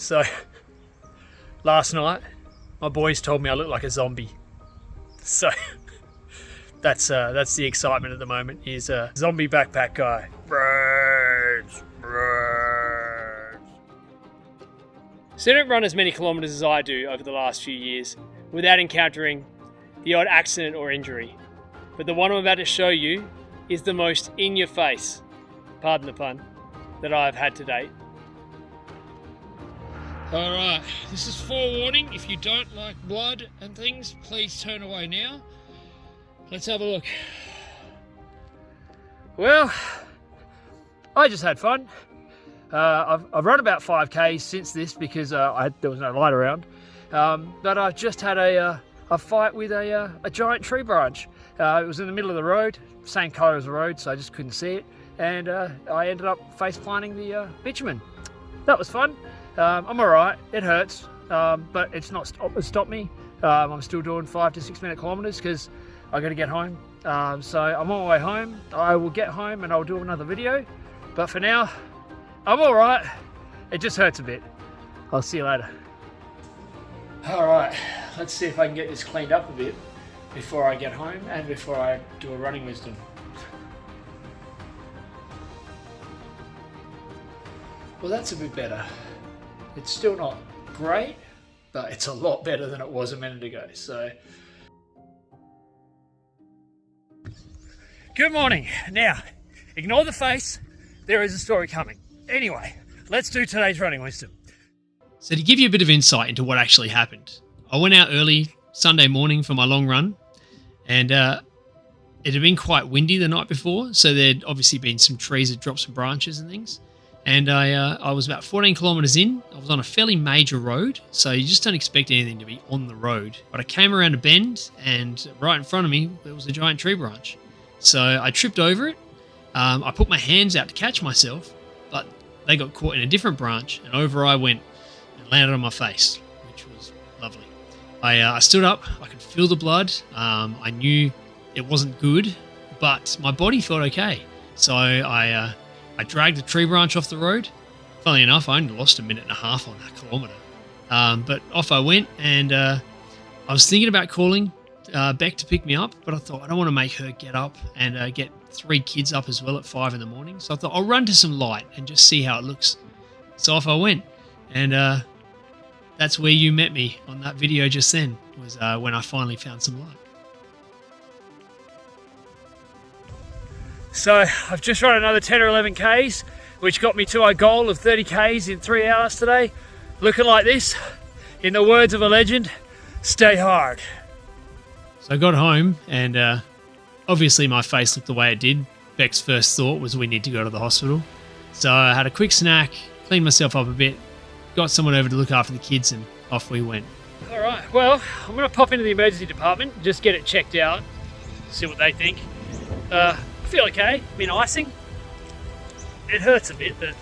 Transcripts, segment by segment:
So last night, my boys told me I look like a zombie. So that's the excitement at the moment. Is a zombie backpack guy. Brains. So don't run as many kilometers as I do over the last few years without encountering the odd accident or injury. But the one I'm about to show you is the most in your face, pardon the pun, that I've had to date. Alright, this is forewarning. If you don't like blood and things, please turn away now. Let's have a look. Well, I just had fun. I've run about 5Ks since this because there was no light around. But I've just had a fight with a giant tree branch. It was in the middle of the road, same colour as the road, so I just couldn't see it. And I ended up face planting the bitumen. That was fun. I'm alright, it hurts, but it's not stopped me. I'm still doing 5 to 6 minute kilometres because I got to get home. So I'm on my way home. I will get home and I'll do another video. But for now, I'm alright. It just hurts a bit. I'll see you later. Alright, let's see if I can get this cleaned up a bit before I get home and before I do a running wisdom. Well, that's a bit better. It's still not great, but it's a lot better than it was a minute ago. So, good morning. Now, ignore the face. There is a story coming. Anyway, let's do today's running wisdom. So to give you a bit of insight into what actually happened, I went out early Sunday morning for my long run, and it had been quite windy the night before, so there'd obviously been some trees that dropped some branches and things. And I was about 14 kilometres in. I was on a fairly major road, so you just don't expect anything to be on the road. But I came around a bend, and right in front of me, there was a giant tree branch. So I tripped over it. I put my hands out to catch myself, but they got caught in a different branch, and over I went and landed on my face, which was lovely. I stood up. I could feel the blood. I knew it wasn't good, but my body felt okay. So I dragged the tree branch off the road. Funnily enough, I only lost a minute and a half on that kilometre. But off I went, and I was thinking about calling Beck to pick me up, but I thought I don't want to make her get up and get 3 kids up as well at 5 in the morning. So I thought I'll run to some light and just see how it looks. So off I went, and that's where you met me on that video just then, was when I finally found some light. So I've just run another 10 or 11 Ks, which got me to our goal of 30 Ks in 3 hours today. Looking like this, in the words of a legend, stay hard. So I got home, and obviously my face looked the way it did. Beck's first thought was we need to go to the hospital. So I had a quick snack, cleaned myself up a bit, got someone over to look after the kids, and off we went. All right, well, I'm going to pop into the emergency department, just get it checked out, see what they think. I feel okay. I mean, icing. It hurts a bit, but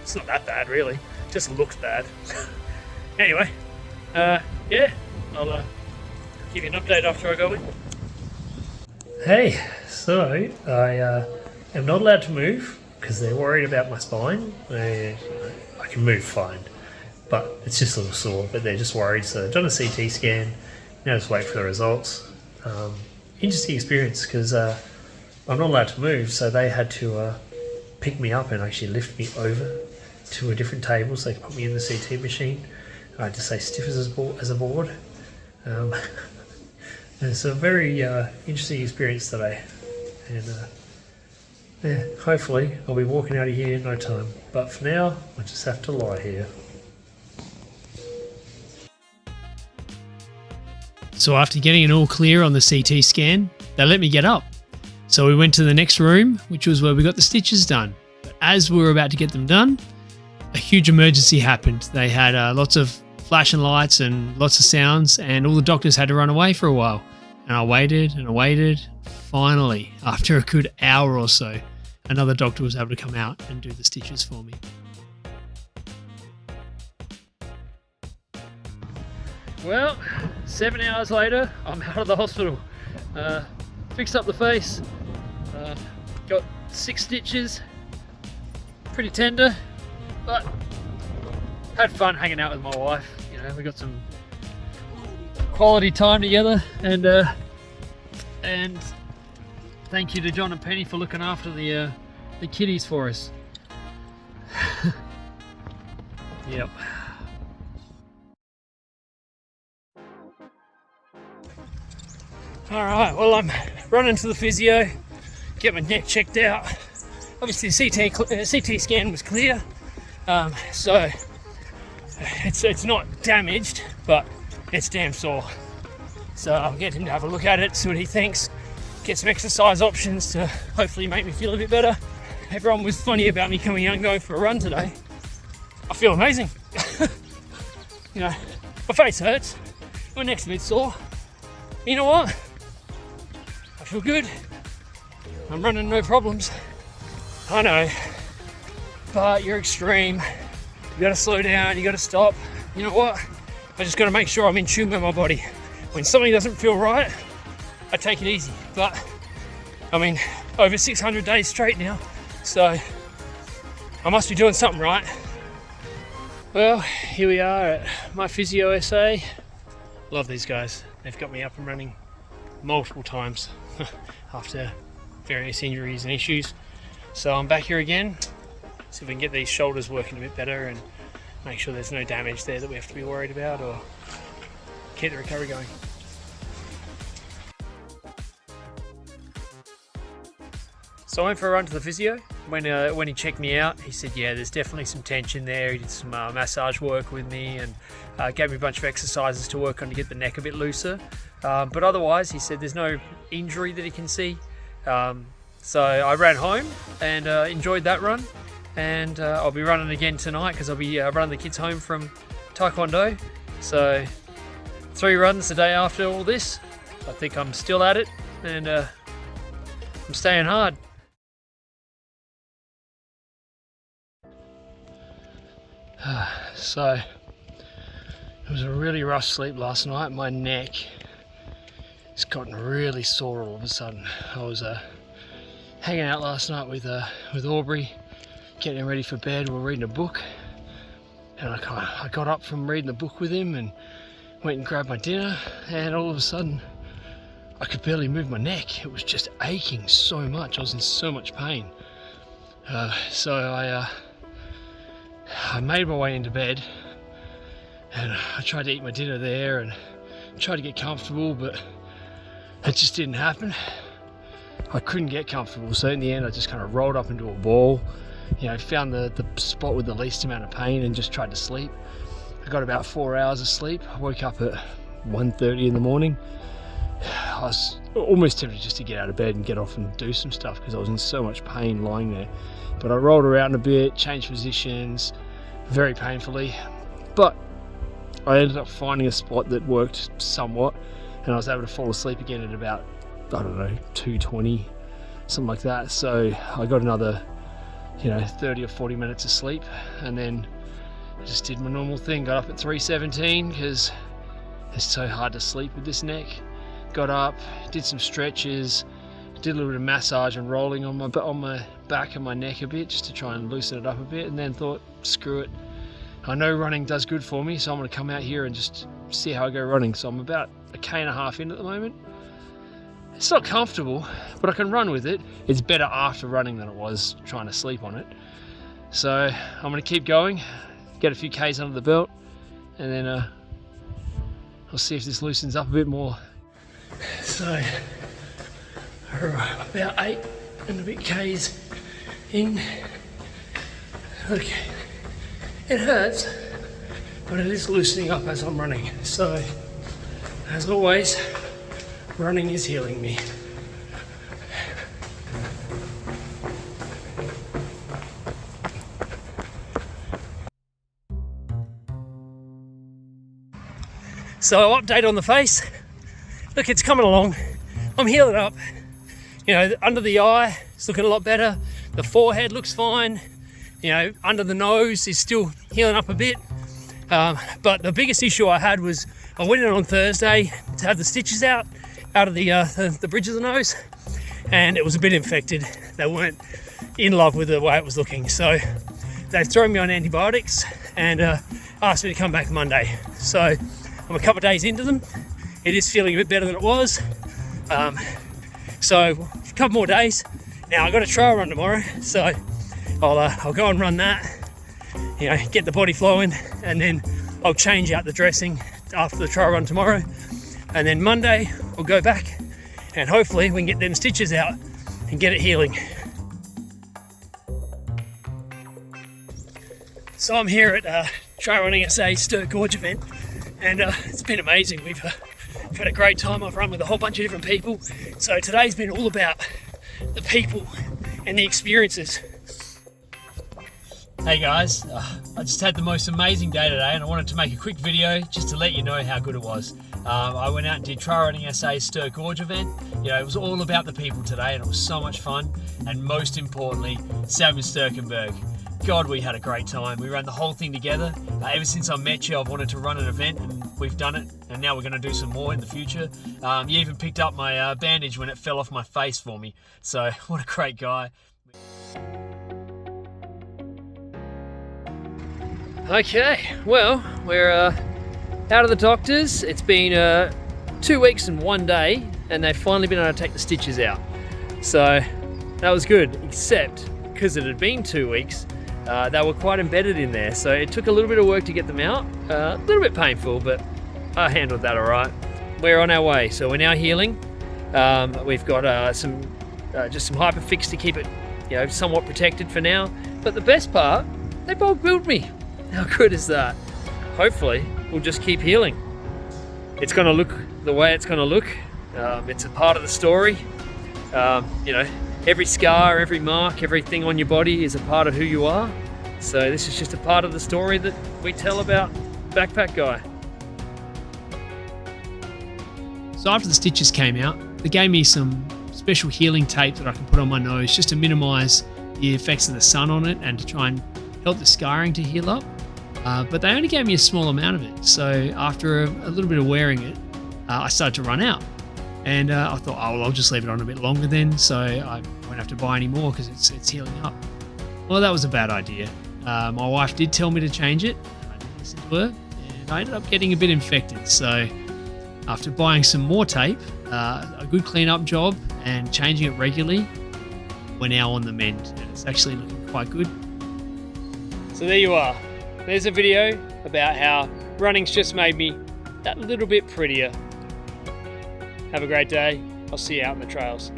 it's not that bad, really. It just looks bad. Anyway, yeah, I'll give you an update after I go in. Hey, so I am not allowed to move because they're worried about my spine. I can move fine, but it's just a little sore, but they're just worried. So I've done a CT scan, now just wait for the results. Interesting experience because I'm not allowed to move, so they had to pick me up and actually lift me over to a different table so they could put me in the CT machine. I had to stay stiff as a board. It's a very interesting experience today, and yeah, hopefully I'll be walking out of here in no time. But for now, I just have to lie here. So after getting an all clear on the CT scan, they let me get up. So we went to the next room, which was where we got the stitches done. But as we were about to get them done, a huge emergency happened. They had lots of flashing lights and lots of sounds, and all the doctors had to run away for a while. And I waited and I waited. Finally, after a good hour or so, another doctor was able to come out and do the stitches for me. Well, 7 hours later, I'm out of the hospital. Fixed up the face, got 6 stitches, pretty tender, but had fun hanging out with my wife. You know, we got some quality time together, and thank you to John and Penny for looking after the kitties for us. Yep. All right, well, I'm running to the physio, get my neck checked out. Obviously the CT scan was clear, so it's not damaged, but it's damn sore. So I'll get him to have a look at it, see what he thinks, get some exercise options to hopefully make me feel a bit better. Everyone was funny about me coming out and going for a run today. I feel amazing. You know, my face hurts, my neck's a bit sore. You know what? I feel good. I'm running no problems. I know, but you're extreme. You gotta slow down, you gotta stop. You know what? I just gotta make sure I'm in tune with my body. When something doesn't feel right, I take it easy. But, I mean, over 600 days straight now, so I must be doing something right. Well, here we are at my physio SA. Love these guys. They've got me up and running multiple times after various injuries and issues. So I'm back here again, see if we can get these shoulders working a bit better and make sure there's no damage there that we have to be worried about, or keep the recovery going. So I went for a run to the physio. When he checked me out, he said, yeah, there's definitely some tension there. He did some massage work with me and gave me a bunch of exercises to work on to get the neck a bit looser. But otherwise, he said there's no injury that he can see. So I ran home and enjoyed that run. And I'll be running again tonight because I'll be running the kids home from Taekwondo. So 3 runs a day after all this. I think I'm still at it, and I'm staying hard. So it was a really rough sleep last night. My neck has gotten really sore all of a sudden. I was hanging out last night with Aubrey, getting ready for bed. We were reading a book, and I got up from reading the book with him and went and grabbed my dinner, and all of a sudden I could barely move my neck. It was just aching so much. I was in so much pain. So I made my way into bed, and I tried to eat my dinner there and tried to get comfortable, but it just didn't happen. I couldn't get comfortable, so in the end I just kind of rolled up into a ball, you know, found the spot with the least amount of pain and just tried to sleep. I got about 4 hours of sleep. I woke up at 1:30 in the morning. I was almost tempted just to get out of bed and get off and do some stuff because I was in so much pain lying there. But I rolled around a bit, changed positions, very painfully. But I ended up finding a spot that worked somewhat, and I was able to fall asleep again at about, I don't know, 2:20, something like that. So I got another, 30 or 40 minutes of sleep, and then I just did my normal thing. Got up at 3:17 because it's so hard to sleep with this neck. Got up, did some stretches, did a little bit of massage and rolling on my back and my neck a bit just to try and loosen it up a bit, and then thought, screw it. I know running does good for me, so I'm going to come out here and just see how I go running. So I'm about 1.5 K in at the moment. It's not comfortable, but I can run with it. It's better after running than it was trying to sleep on it. So I'm going to keep going, get a few Ks under the belt, and then I'll see if this loosens up a bit more. So about 8 and a bit Ks in. Okay, it hurts, but it is loosening up as I'm running. So as always, running is healing me. So update on the face. Look, it's coming along. I'm healing up. Under the eye, it's looking a lot better. The forehead looks fine. Under the nose is still healing up a bit. But the biggest issue I had was I went in on Thursday to have the stitches out of the bridge of the nose, and it was a bit infected. They weren't in love with the way it was looking. So they've thrown me on antibiotics and asked me to come back Monday. So I'm a couple of days into them. It is feeling a bit better than it was. So a couple more days. Now I've got a trail run tomorrow, so I'll go and run that, you know, get the body flowing, and then I'll change out the dressing after the trail run tomorrow. And then Monday I'll go back and hopefully we can get them stitches out and get it healing. So I'm here at Trail Running SA Sturt Gorge event, and it's been amazing. We've had a great time. I've run with a whole bunch of different people. So today's been all about the people and the experiences. Hey guys, I just had the most amazing day today and I wanted to make a quick video just to let you know how good it was. I went out and did Trail Running SA Sturt Gorge event. You know, it was all about the people today and it was so much fun. And most importantly, Samuel Sturkenberg. God, we had a great time. We ran the whole thing together. Ever since I met you, I've wanted to run an event and we've done it. And now we're going to do some more in the future. You even picked up my bandage when it fell off my face for me. So what a great guy. Okay, well, we're out of the doctors. It's been 2 weeks and 1 day, and they've finally been able to take the stitches out. So that was good, except because it had been 2 weeks, they were quite embedded in there. So it took a little bit of work to get them out. A little bit painful, but I handled that all right. We're on our way, so we're now healing. We've got just some Hyperfix to keep it, you know, somewhat protected for now. But the best part, they bulk billed me. How good is that? Hopefully, we'll just keep healing. It's going to look the way it's going to look. It's a part of the story. You know, every scar, every mark, everything on your body is a part of who you are. So this is just a part of the story that we tell about Backpack Guy. So after the stitches came out, they gave me some special healing tape that I can put on my nose just to minimise the effects of the sun on it and to try and help the scarring to heal up. But they only gave me a small amount of it. So after a little bit of wearing it, I started to run out. And I thought, oh, well, I'll just leave it on a bit longer then, so I won't have to buy any more because it's healing up. Well, that was a bad idea. My wife did tell me to change it. I didn't listen to her, and I ended up getting a bit infected. So after buying some more tape, a good clean-up job, and changing it regularly, we're now on the mend, and it's actually looking quite good. So there you are. There's a video about how running's just made me that little bit prettier. Have a great day. I'll see you out in the trails.